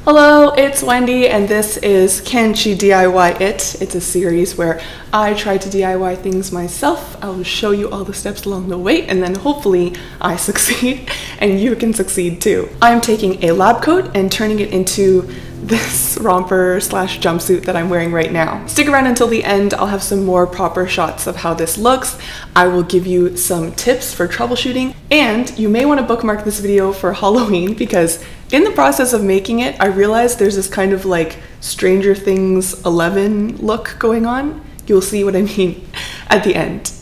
Hello, it's Wendy and this is Can She DIY It? It's a series where I try to DIY things myself. I'll show you all the steps along the way and then hopefully I succeed and you can succeed too. I'm taking a lab coat and turning it into this romper slash jumpsuit that I'm wearing right now. Stick around until the end. I'll have some more proper shots of how this looks. I will give you some tips for troubleshooting, and you may want to bookmark this video for Halloween because in the process of making it, I realized there's this kind of like Stranger Things 11 look going on. You'll see what I mean at the end.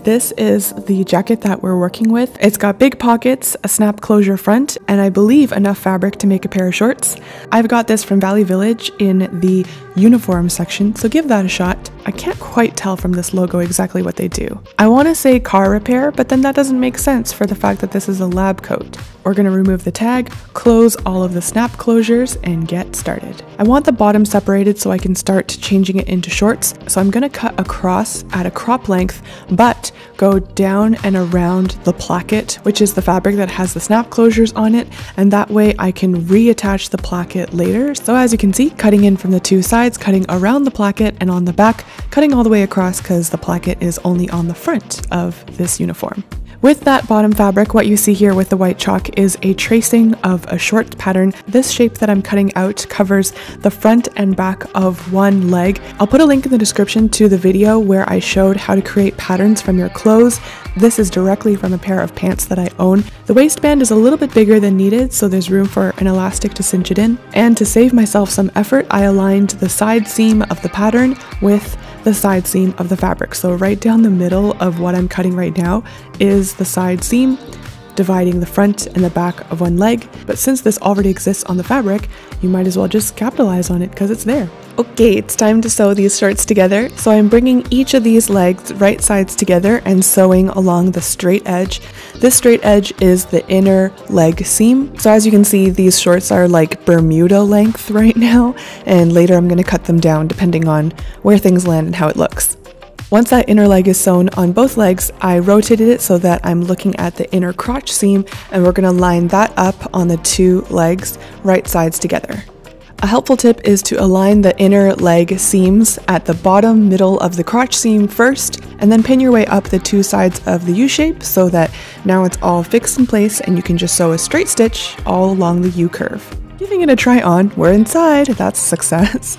This is the jacket that we're working with. It's got big pockets, a snap closure front, and I believe enough fabric to make a pair of shorts. I've got this from Valley Village in the uniform section, so give that a shot. I can't quite tell from this logo exactly what they do. I want to say car repair, but then that doesn't make sense for the fact that this is a lab coat. We're going to remove the tag, close all of the snap closures, and get started. I want the bottom separated so I can start changing it into shorts, so I'm going to cut across at a crop length, but go down and around the placket, which is the fabric that has the snap closures on it, and that way I can reattach the placket later. So as you can see, cutting in from the two sides, cutting around the placket and on the back, cutting all the way across because the placket is only on the front of this uniform. With that bottom fabric, what you see here with the white chalk is a tracing of a short pattern. This shape that I'm cutting out covers the front and back of one leg. I'll put a link in the description to the video where I showed how to create patterns from your clothes. This is directly from a pair of pants that I own. The waistband is a little bit bigger than needed, so there's room for an elastic to cinch it in. And to save myself some effort, I aligned the side seam of the pattern with the side seam of the fabric. So right down the middle of what I'm cutting right now is the side seam, dividing the front and the back of one leg. But since this already exists on the fabric, you might as well just capitalize on it because it's there. Okay, it's time to sew these shorts together. So I'm bringing each of these legs right sides together and sewing along the straight edge. This straight edge is the inner leg seam. So as you can see, these shorts are like Bermuda length right now, and later I'm going to cut them down depending on where things land and how it looks. Once that inner leg is sewn on both legs, I rotated it so that I'm looking at the inner crotch seam, and we're going to line that up on the two legs right sides together. A helpful tip is to align the inner leg seams at the bottom middle of the crotch seam first, and then pin your way up the two sides of the U-shape so that now it's all fixed in place and you can just sew a straight stitch all along the U-curve. Giving it a try on, we're inside, that's a success.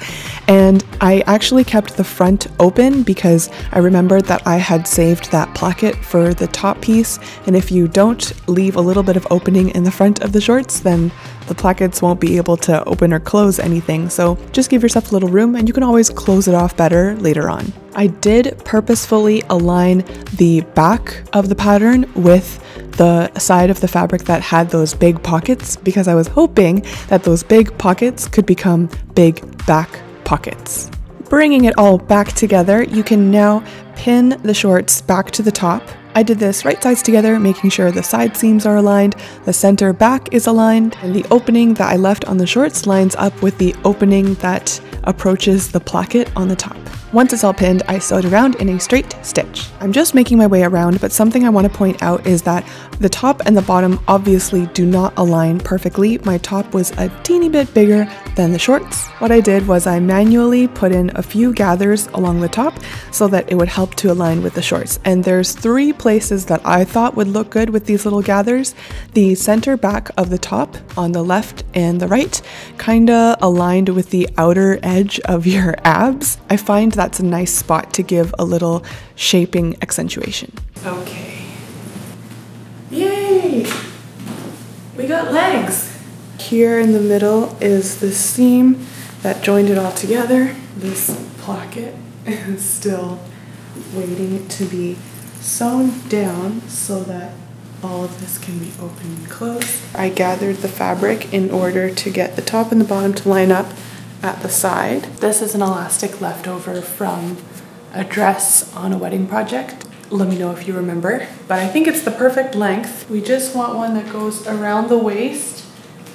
And I actually kept the front open because I remembered that I had saved that placket for the top piece, and if you don't leave a little bit of opening in the front of the shorts, then the plackets won't be able to open or close anything, so just give yourself a little room and you can always close it off better later on. I did purposefully align the back of the pattern with the side of the fabric that had those big pockets because I was hoping that those big pockets could become big back pockets. Bringing it all back together, you can now pin the shorts back to the top. I did this right sides together, making sure the side seams are aligned, the center back is aligned, and the opening that I left on the shorts lines up with the opening that approaches the placket on the top. Once it's all pinned, I sewed around in a straight stitch. I'm just making my way around, but something I want to point out is that the top and the bottom obviously do not align perfectly. My top was a teeny bit bigger than the shorts. What I did was I manually put in a few gathers along the top so that it would help to align with the shorts. And there's three places that I thought would look good with these little gathers. The center back of the top on the left and the right, kinda aligned with the outer edge of your abs. I find that's a nice spot to give a little shaping accentuation. Okay. Yay! We got legs! Here in the middle is the seam that joined it all together. This placket is still waiting to be sewn down so that all of this can be open and closed. I gathered the fabric in order to get the top and the bottom to line up at the side. This is an elastic leftover from a dress on a wedding project. Let me know if you remember, but I think it's the perfect length. We just want one that goes around the waist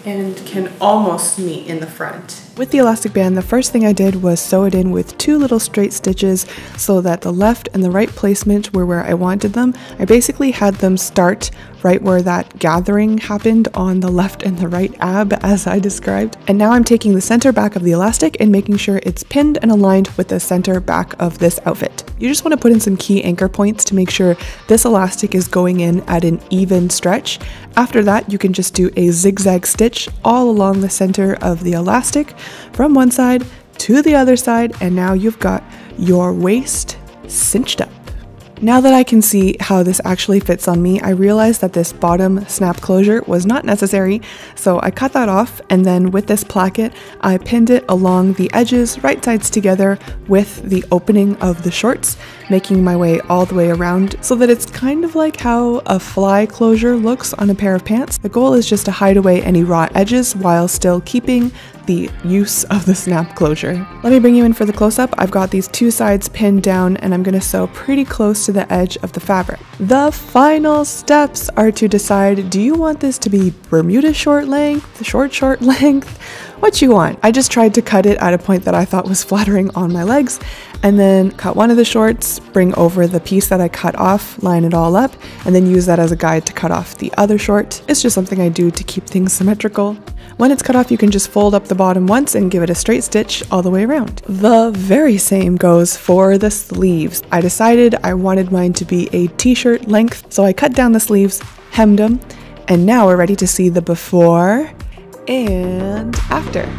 and can almost meet in the front. With the elastic band, the first thing I did was sew it in with 2 little straight stitches so that the left and the right placement were where I wanted them. I basically had them start right where that gathering happened on the left and the right ab, as I described. And now I'm taking the center back of the elastic and making sure it's pinned and aligned with the center back of this outfit. You just want to put in some key anchor points to make sure this elastic is going in at an even stretch. After that, you can just do a zigzag stitch all along the center of the elastic from one side to the other side, and now you've got your waist cinched up. Now that I can see how this actually fits on me, I realized that this bottom snap closure was not necessary, so I cut that off, and then with this placket, I pinned it along the edges, right sides together with the opening of the shorts, making my way all the way around so that it's kind of like how a fly closure looks on a pair of pants. The goal is just to hide away any raw edges while still keeping the use of the snap closure. Let me bring you in for the close-up. I've got these 2 sides pinned down and I'm going to sew pretty close to the edge of the fabric. The final steps are to decide, do you want this to be Bermuda short length, short length, what you want. I just tried to cut it at a point that I thought was flattering on my legs, and then cut one of the shorts, bring over the piece that I cut off, line it all up, and then use that as a guide to cut off the other short. It's just something I do to keep things symmetrical. When it's cut off, you can just fold up the bottom once and give it a straight stitch all the way around. The very same goes for the sleeves. I decided I wanted mine to be a t-shirt length, so I cut down the sleeves, hemmed them, and now we're ready to see the before and after.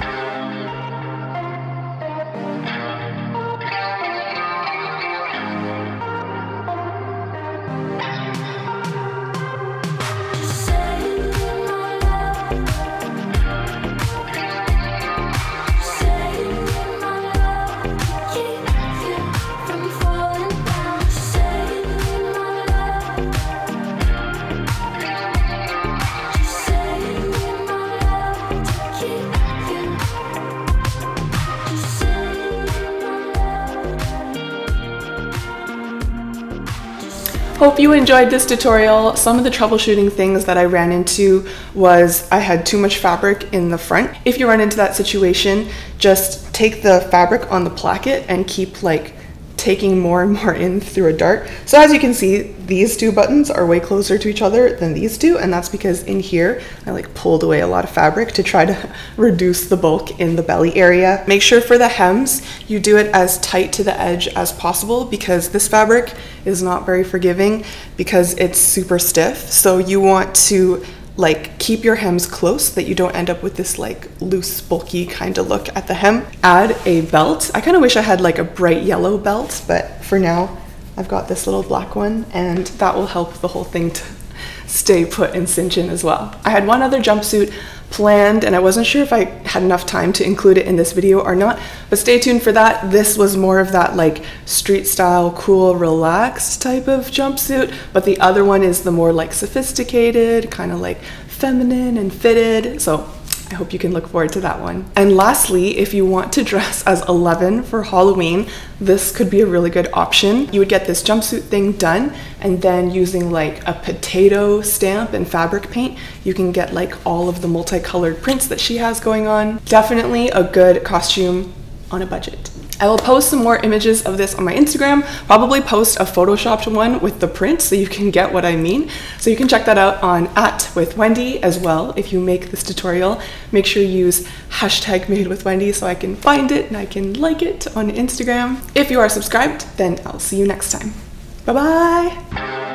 Hope you enjoyed this tutorial. Some of the troubleshooting things that I ran into was I had too much fabric in the front. If you run into that situation, just take the fabric on the placket and keep like taking more and more in through a dart. So as you can see, these 2 buttons are way closer to each other than these 2, and that's because in here I like pulled away a lot of fabric to try to reduce the bulk in the belly area. Make sure for the hems you do it as tight to the edge as possible, because this fabric is not very forgiving because it's super stiff. So you want to like keep your hems close so that you don't end up with this like loose, bulky kind of look at the hem. Add a belt. I kind of wish I had like a bright yellow belt, but for now I've got this little black one, and that will help the whole thing to stay put and cinch in as well. I had one other jumpsuit planned and I wasn't sure if I had enough time to include it in this video or not, but stay tuned for that. This was more of that like street style, cool, relaxed type of jumpsuit, but the other one is the more like sophisticated, kind of like feminine and fitted. So I hope you can look forward to that one. And lastly, if you want to dress as 11 for Halloween, this could be a really good option. You would get this jumpsuit thing done, and then using like a potato stamp and fabric paint, you can get like all of the multicolored prints that she has going on. Definitely a good costume on a budget. I will post some more images of this on my Instagram, probably post a photoshopped one with the print so you can get what I mean. So you can check that out on @withwendy as well. If you make this tutorial, make sure you use #madewithwendy so I can find it and I can like it on Instagram. If you are subscribed, then I'll see you next time. Bye-bye.